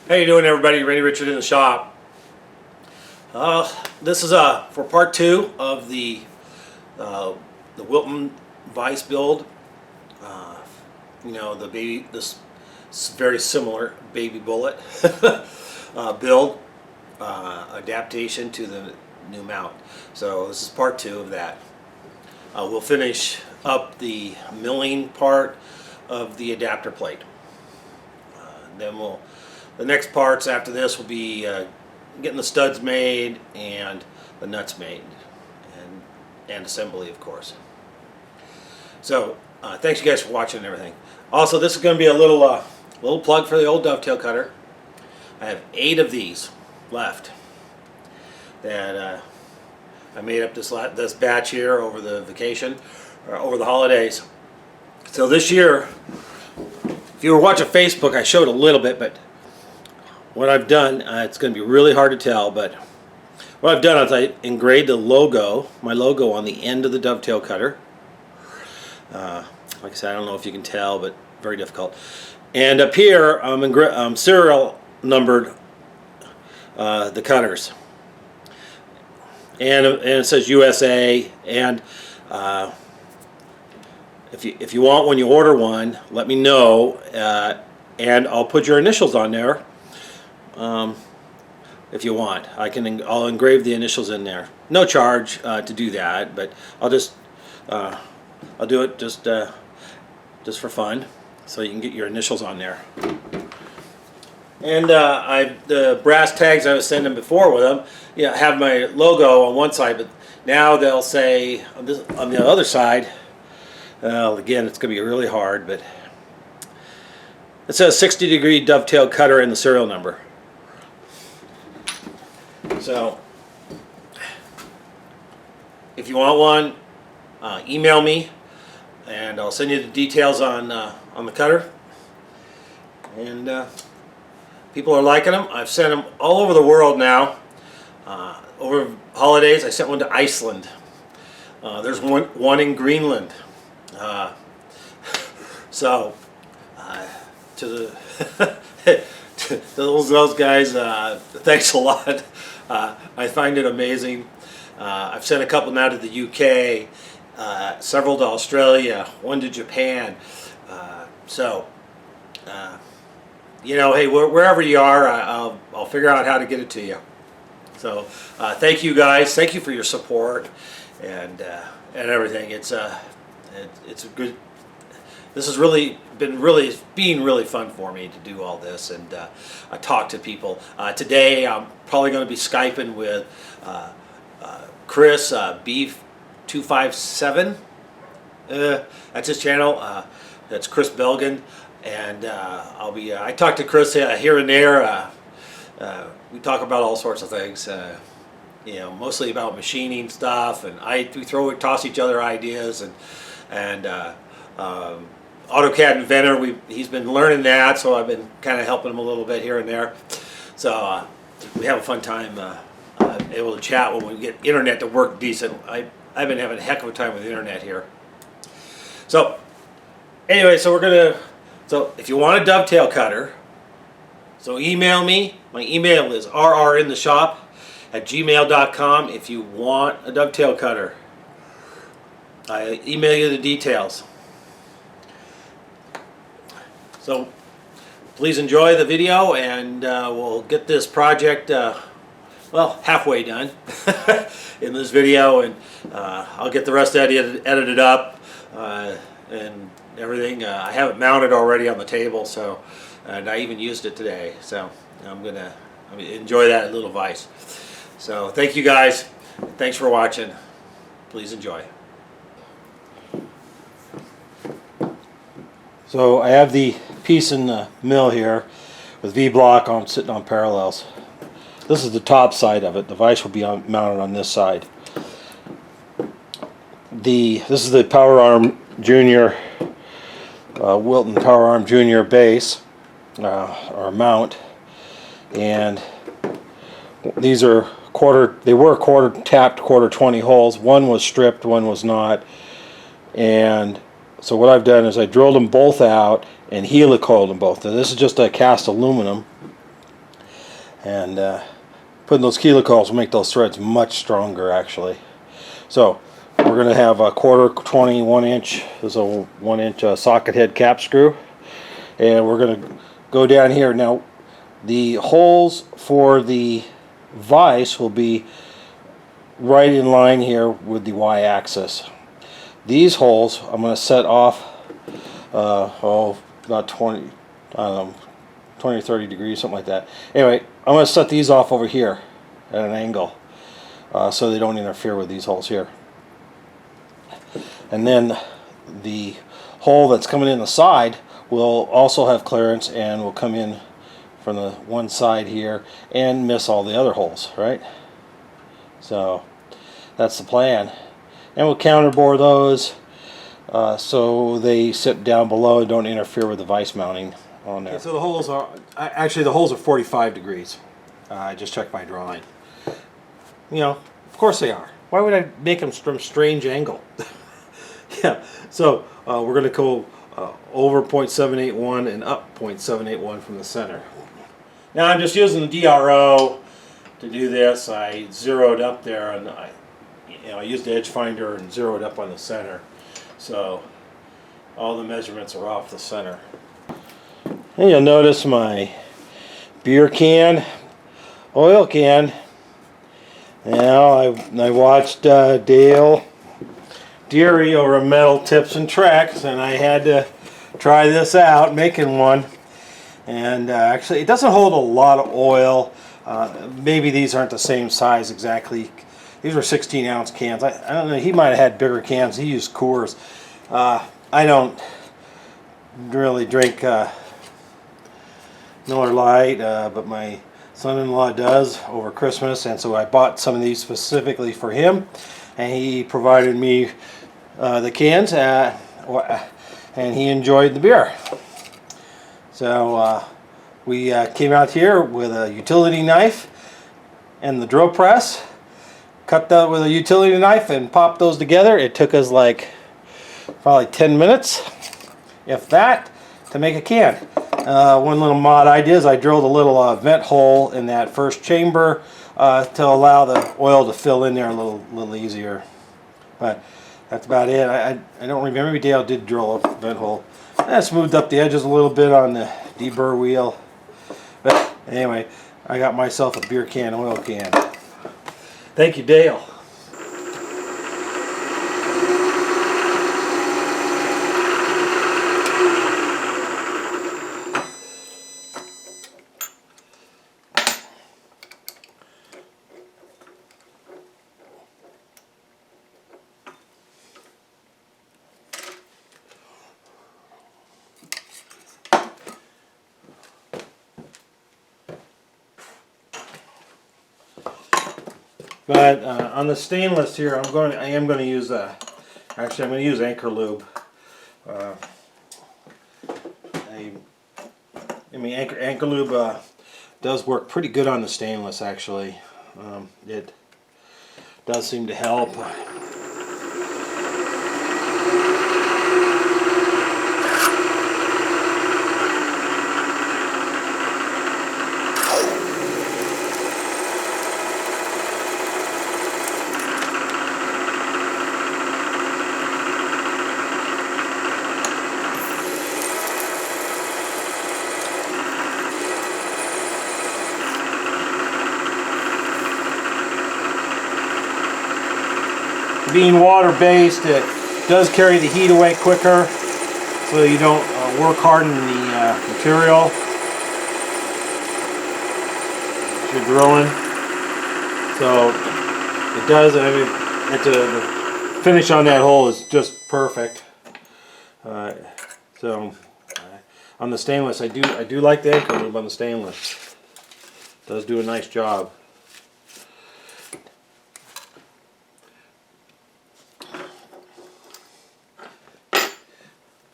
How you doing, everybody? Randy Richard in the shop. This is for part 2 of the Wilton Vise build. You know, this very similar baby bullet build adaptation to the new mount. So this is part 2 of that. We'll finish up the milling part of the adapter plate. Then the next parts after this will be getting the studs made and the nuts made, and assembly, of course. So thanks you guys for watching and everything. Also, this is going to be a little plug for the old dovetail cutter. I have 8 of these left that I made up this batch here over the vacation, or over the holidays. So this year, if you were watching Facebook, I showed a little bit, but what I've done, it's going to be really hard to tell, but what I've done is I engraved the logo, my logo, on the end of the dovetail cutter. Like I said, I don't know if you can tell, but very difficult. And up here, I'm serial numbered the cutters, and it says USA. And if you want, when you order one, let me know, and I'll put your initials on there. If you want, I'll engrave the initials in there. No charge to do that, but I'll do it just for fun, so you can get your initials on there. And the brass tags I was sending before with them, have my logo on one side, but now they'll say on the other side. Again, it's going to be really hard, but it says 60-degree dovetail cutter in the serial number. So, if you want one, email me, and I'll send you the details on the cutter. And people are liking them. I've sent them all over the world now. Over holidays, I sent one to Iceland. There's one in Greenland. So, to the to those guys, thanks a lot. I find it amazing. I've sent a couple now to the UK, several to Australia, one to Japan. Hey, wherever you are, I'll figure out how to get it to you. So, thank you guys. Thank you for your support and everything. It's a good. This has been really fun for me to do all this, and I talk to people. Today I'm probably going to be Skyping with Chris B257. That's his channel. That's Chris Belgen, and I talk to Chris here and there. We talk about all sorts of things. Mostly about machining stuff, and we toss each other ideas, and AutoCAD Inventor, he's been learning that, so I've been kind of helping him a little bit here and there. So we have a fun time able to chat when we get internet to work decent. I've been having a heck of a time with the internet here. So anyway, so if you want a dovetail cutter, so email me. My email is rrinthenshop@gmail.com if you want a dovetail cutter. I email you the details. So please enjoy the video, and we'll get this project halfway done in this video, and I'll get the rest edited up and everything. I have it mounted already on the table, and I even used it today, so I'm gonna enjoy that little vise. So thank you guys. Thanks for watching. Please enjoy. So I have the piece in the mill here with V-block sitting on parallels. This is the top side of it. The vise will be mounted on this side. This is the Power Arm Junior, Wilton Power Arm Junior base, or mount, and these are they were tapped quarter 20 holes. One was stripped, one was not, and so what I've done is I drilled them both out and helicoiled them both. Now this is just a cast aluminum, and putting those helicoils will make those threads much stronger actually. So we're going to have a 1/4 21 inch, this is a 1 inch socket head cap screw, and we're going to go down here. Now the holes for the vise will be right in line here with the y-axis. These holes I'm going to set off about 20, I don't know, 20 or 30 degrees, something like that. Anyway, I'm going to set these off over here at an angle so they don't interfere with these holes here. And then the hole that's coming in the side will also have clearance and will come in from the one side here and miss all the other holes, right? So that's the plan. And we'll counterbore those so they sit down below and don't interfere with the vise mounting on there. Okay, so the holes are, actually the holes are 45 degrees. I just checked my drawing. You know, of course they are. Why would I make them from strange angle? Yeah, so we're going to go over 0.781 and up 0.781 from the center. Now I'm just using the DRO to do this. I zeroed up there, and I used the edge finder and zeroed up on the center. So all the measurements are off the center. And you'll notice my beer can, oil can. Now I watched Dale Deary over Metal Tips and Tricks, and I had to try this out, making one. And actually it doesn't hold a lot of oil. Maybe these aren't the same size exactly. These were 16-ounce cans. I don't know, he might have had bigger cans. He used Coors. I don't really drink Miller Lite, but my son-in-law does over Christmas, and so I bought some of these specifically for him, and he provided me the cans, and he enjoyed the beer. So we came out here with a utility knife and the drill press, cut that with a utility knife and popped those together. It took us like probably 10 minutes, if that, to make a can. One little mod I did is I drilled a little vent hole in that first chamber to allow the oil to fill in there a little easier. But that's about it. I don't remember. Maybe Dale did drill a vent hole. I smoothed up the edges a little bit on the deburr wheel. But anyway, I got myself a beer can, oil can. Thank you, Dale. But on the stainless here, I am going to use actually I'm going to use Anchor Lube. I mean Anchor Lube does work pretty good on the stainless actually. It does seem to help. Being water-based, it does carry the heat away quicker, so you don't work harden the material as you're drilling. So it does. I mean, the finish on that hole is just perfect. So on the stainless, I do like the Anchor Lube on the stainless. It does do a nice job.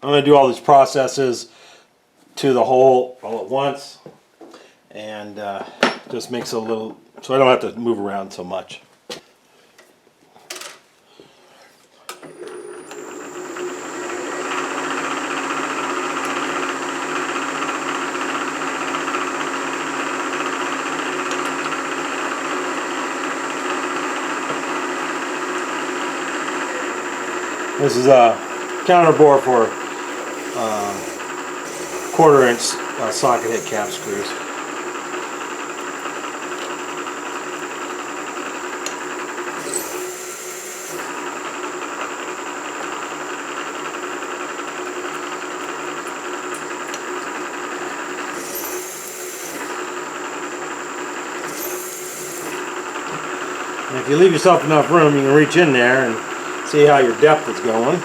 I'm going to do all these processes to the hole all at once, and just makes it a little, so I don't have to move around so much. This is a counter bore for 1/4 inch socket head cap screws. And if you leave yourself enough room, you can reach in there and see how your depth is going.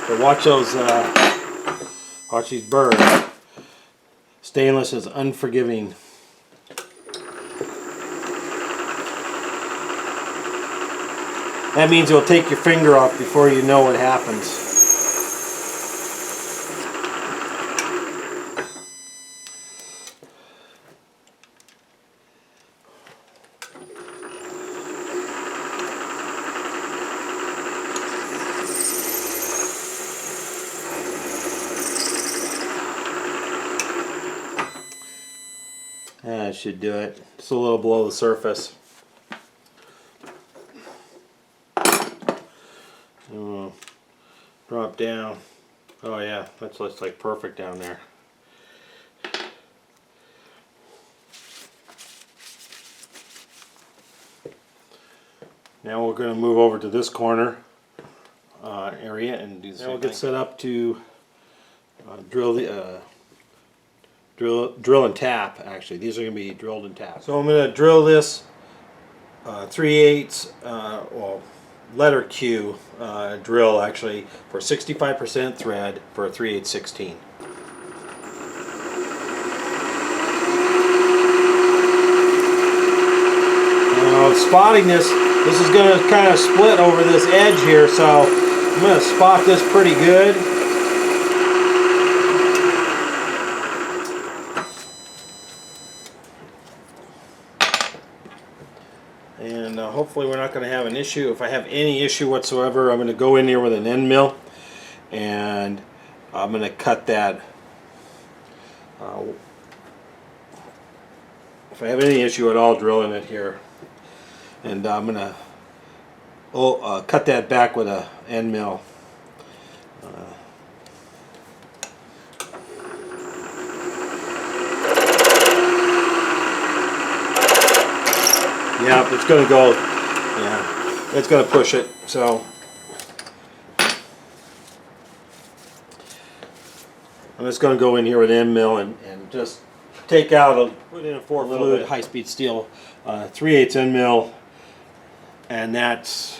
But watch those, watch these burrs. Stainless is unforgiving. That means you'll take your finger off before you know what happens. That should do it. Just a little below the surface. Drop down. Oh yeah, that's looks like perfect down there. Now we're going to move over to this corner area and do the same thing. Now we'll get set up to drill the drill and tap. Actually, these are going to be drilled and tapped. So I'm going to drill this 3/8 well, letter Q drill actually for 65% thread for a 3/8/16. Now spotting this is going to kind of split over this edge here, so I'm going to spot this pretty good. And hopefully we're not going to have an issue. If I have any issue whatsoever, I'm going to go in here with an end mill and I'm going to cut that. If I have any issue at all drilling it here, and I'm going to cut that back with an end mill. Yeah, it's going to go, yeah, it's going to push it, so I'm just going to go in here with an end mill and just take out, put in a 4 fluid high-speed steel 3/8 end mill, and that's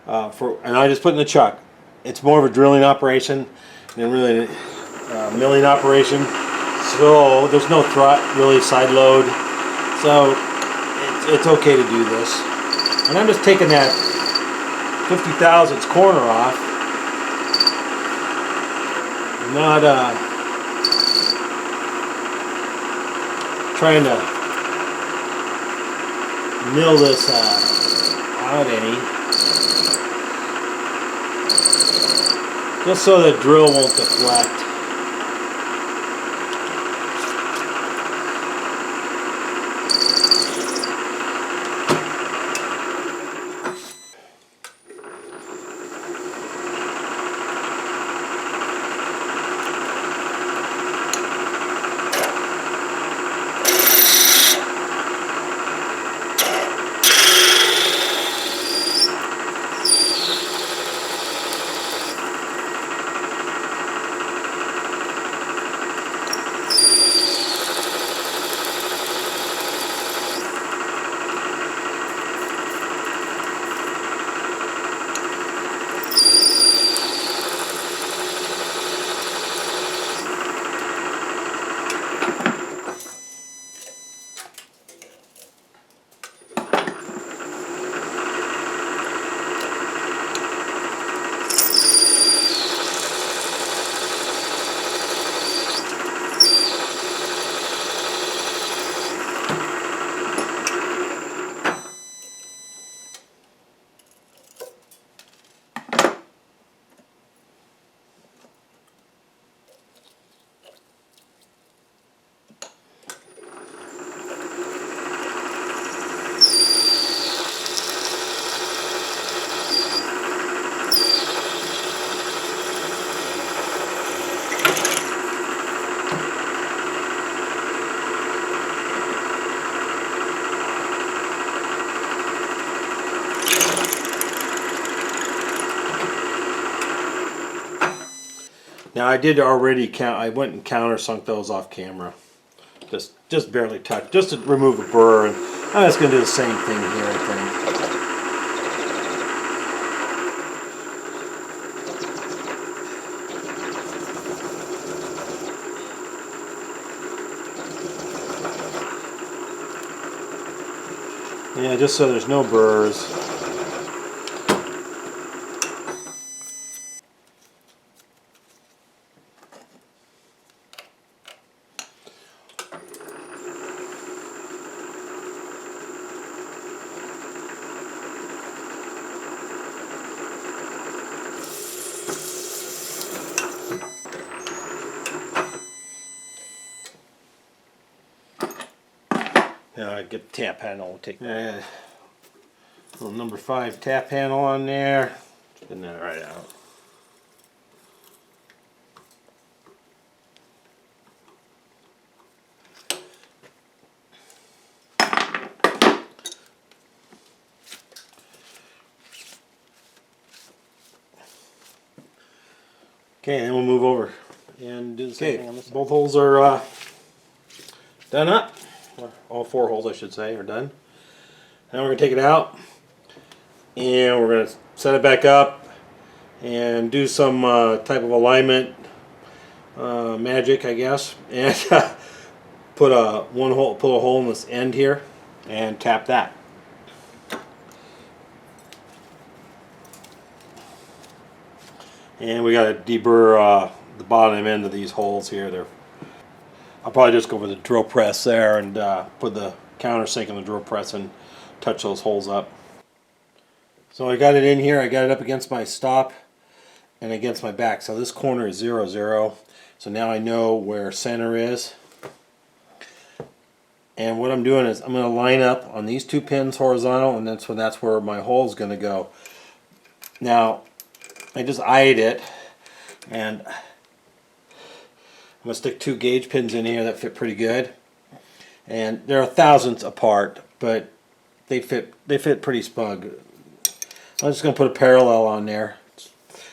and I just put in the chuck. It's more of a drilling operation than really a milling operation, so there's no really side load, so it's okay to do this. And I'm just taking that 50 thousandths corner off. I'm not trying to mill this out any, just so the drill won't deflect. Now I did already count. I went and countersunk those off camera. Just barely touch, just to remove a burr. And I'm just going to do the same thing here, I think. Yeah, just so there's no burrs. Now I get the tap handle. We'll take that. Little number 5 tap handle on there. Spin that right out. Okay, then we'll move over and do the same thing on this side. Both holes are done up. All 4 holes, I should say, are done. Now we're going to take it out and we're going to set it back up and do some type of alignment magic, I guess, and put a hole in this end here and tap that. And we got to deburr the bottom end of these holes here. I'll probably just go with the drill press there and put the countersink in the drill press and touch those holes up. So I got it in here. I got it up against my stop and against my back. So this corner is 0, 0. So now I know where center is. And what I'm doing is I'm going to line up on these 2 pins horizontal, and that's where my hole is going to go. Now I just eyed it, and I'm going to stick 2 gauge pins in here that fit pretty good. And they're thousandths apart, but they fit pretty snug. I'm just going to put a parallel on there.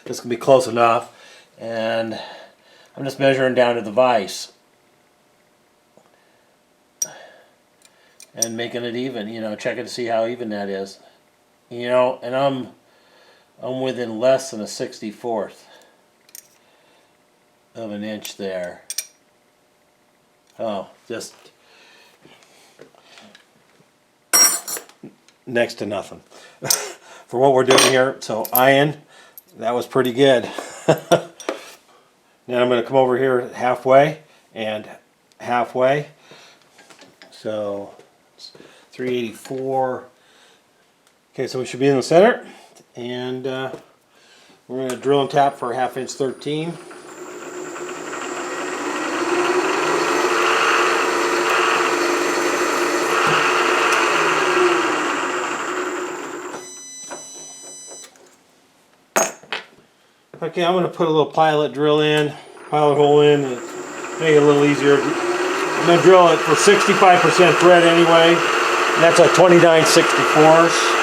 This can be close enough, and I'm just measuring down to the vise and making it even. You know, checking to see how even that is. You know, and I'm within less than a 64th of an inch there. Oh, just next to nothing for what we're doing here. So iron, that was pretty good. Now I'm going to come over here halfway and halfway. So it's 384. Okay, so we should be in the center, and we're going to drill and tap for a 1/2 inch 13. Okay, I'm going to put a little pilot hole in, and make it a little easier. I'm going to drill it for 65% thread anyway, and that's a 29/64.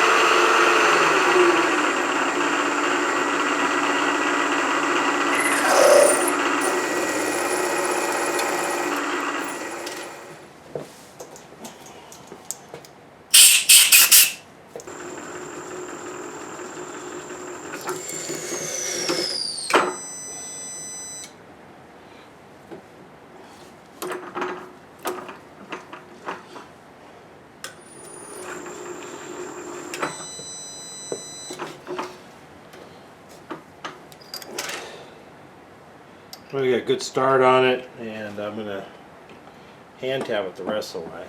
We got a good start on it, and I'm going to hand tap it the rest of the way.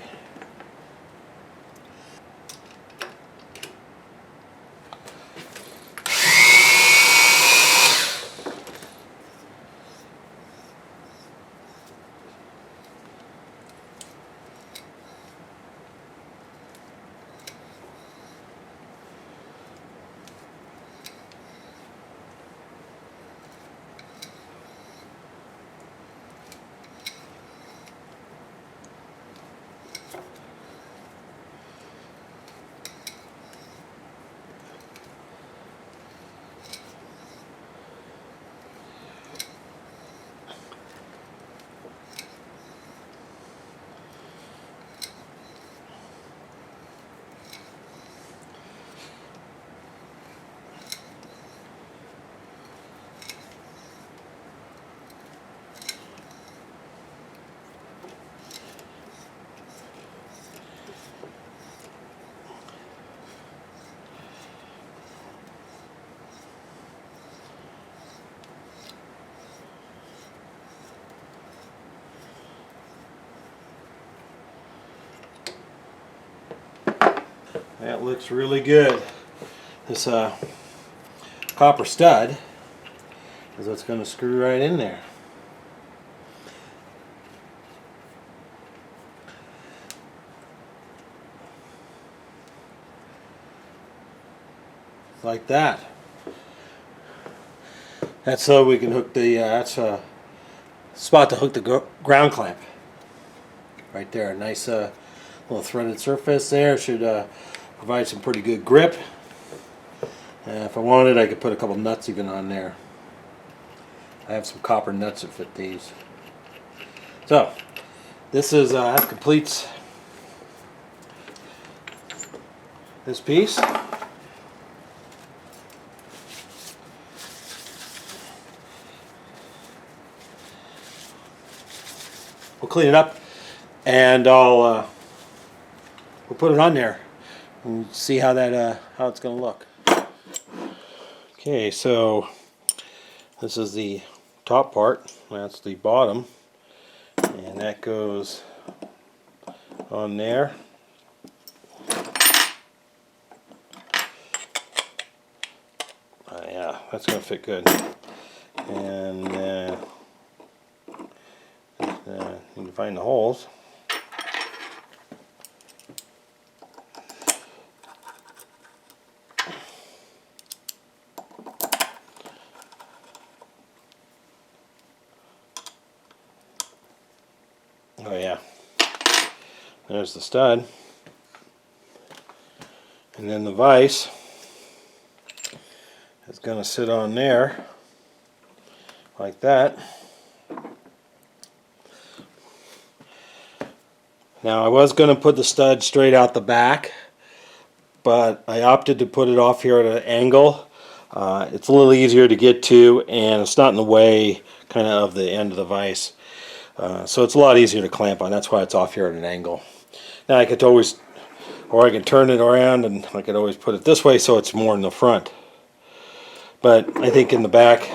That looks really good. This copper stud is what's going to screw right in there. Like that. That's so we can hook the, that's a spot to hook the ground clamp. Right there, a nice little threaded surface there. Should provide some pretty good grip. If I wanted, I could put a couple nuts even on there. I have some copper nuts that fit these. So, this is that completes this piece. We'll clean it up, and we'll put it on there and see how that how it's going to look. Okay, so this is the top part. That's the bottom, and that goes on there. Yeah, that's going to fit good. And you can find the holes. Oh yeah, there's the stud, and then the vise is going to sit on there like that. Now I was going to put the stud straight out the back, but I opted to put it off here at an angle. It's a little easier to get to, and it's not in the way kind of the end of the vise. So it's a lot easier to clamp on. That's why it's off here at an angle. Now I could always, or I can turn it around and I could always put it this way so it's more in the front. But I think in the back,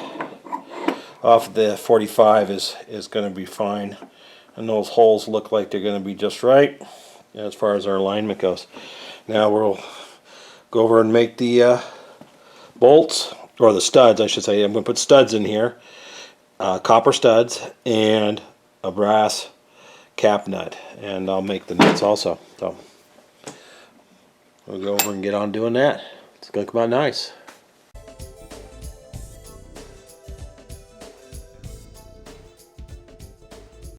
off the 45 is going to be fine. And those holes look like they're going to be just right as far as our alignment goes. Now we'll go over and make the bolts, or the studs I should say. I'm going to put studs in here, copper studs, and a brass cap nut, and I'll make the nuts also. So we'll go over and get on doing that. It's going to come out nice.